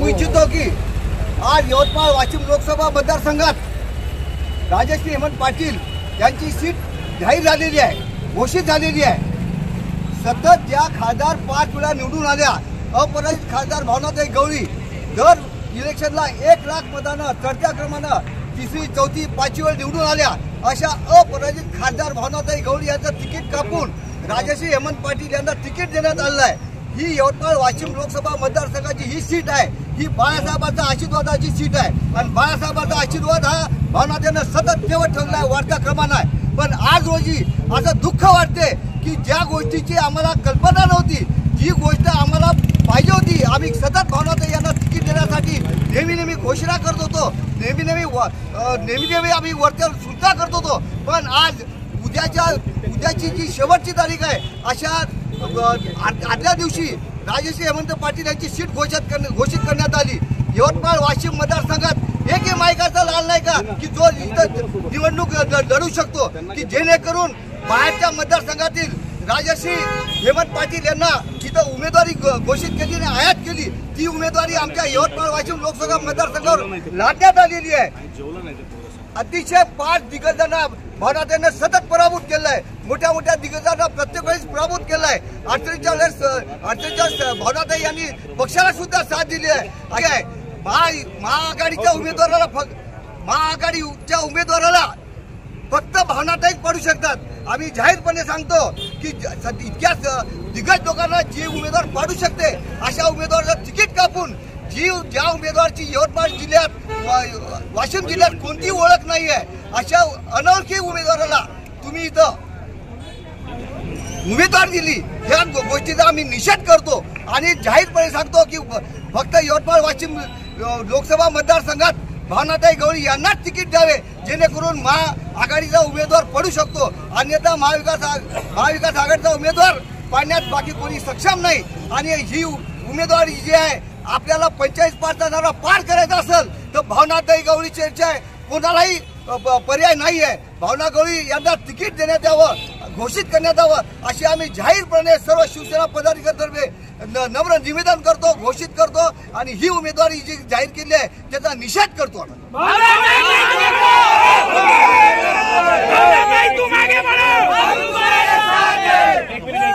सांगू इच्छितो की आज यवतमाळ वाशिम लोकसभा मतदारसंघात राजश्री हेमंत पाटील यांची सीट जाहीर झालेली आहे, घोषित झालेली आहे। सतत ज्या खासदार 5 वेळा निवडून आल्या, अपराजित खासदार भावनाताई गवळी दर इलेक्शनला 1 लाख मतांना चढत्या क्रमानं 3री 4थी 5वी वेळ निवडून आल्या, अशा अपराजित खासदार भावनाताई गवळी यांचं तिकीट कापून राजश्री हेमंत पाटील यांना तिकीट देण्यात आलं आहे। ही यवतमाळ वाशिम लोकसभा मतदारसंघाची ही सीट आहे, ही बाळासाहेबांच्या आशीर्वादाची सीट आहे आणि बाळासाहेबांचा आशीर्वाद हा भावनाताईंना सतत ठेवत ठेवला आहे, वाढत्या क्रमानं आहे। पण आज रोजी असं दुःख वाटते की ज्या गोष्टीची आम्हाला कल्पना नव्हती, जी गोष्ट आम्हाला पाहिजे होती, आम्ही सतत भावनाताई यांना तिकीट देण्यासाठी नेहमी घोषणा करत होतो, नेहमी आम्ही वरच्या सूचना करत होतो। पण आज उद्याची जी शेवटची तारीख आहे, अशा आदल्या दिवशी राजश्री हेमंत पाटील यांची सीट घोषित करण्यात आली। यवतमाळ वाशिम मतदारसंघात एकही मायकाचा लाल नाही का की जो इथं निवडणूक लढू शकतो, की जेणेकरून बाहेरच्या मतदारसंघातील राजश्री हेमंत पाटील यांना इथं उमेदवारी घोषित केली आणि आयात केली, ती उमेदवारी आमच्या यवतमाळ वाशिम लोकसभा मतदारसंघावर लादण्यात आलेली आहे। अतिशय 5 दिग्गजांना भावनाताईंना सतत पराभूत केलंय, मोठ्या दिग्गजांना प्रत्येक वेळेस पराभूत केलाय। 48 भावनाताई यांनी पक्षाला सुद्धा साथ दिली आहे। महाआघाडीच्या उमेदवाराला फक्त भावनाताई पडू शकतात। आम्ही जाहीरपणे सांगतो की इतक्या दिग्गज लोकांना जे उमेदवार पाडू शकते, अशा उमेदवाराला तिकीट कापून ज्या उमेदवाराची यवतमाळ जिल्ह्यात वाशिम जिल्ह्यात कोणती ओळख नाही आहे, अशा अनोळखी उमेदवाराला तुम्ही इथं उमेदवार दिली, या गोष्टीचा आम्ही निषेध करतो आणि जाहीरपणे सांगतो की फक्त यवतमाळ वाशिम लोकसभा मतदारसंघात भावनाताई गवळी यांनाच तिकीट द्यावे, जेणेकरून महाआघाडीचा उमेदवार पडू शकतो। अन्यथा महाविकास आघाडीचा उमेदवार पाडण्यात बाकी कोणी सक्षम नाही। आणि ही उमेदवारी जी आहे, आपल्याला 45% पार करायचा असेल तर भावनाताई गवळी चर्चा कोणालाही पर्याय नाही आहे। भावना गवळी यांना तिकीट देण्यात यावं, घोषित करण्यात यावं, अशी आम्ही जाहीरपणे सर्व शिवसेना पदाधिकाऱ्यांतर्फे नम्र निवेदन करतो, घोषित करतो आणि ही उमेदवारी जी जाहीर केली आहे त्याचा निषेध करतो।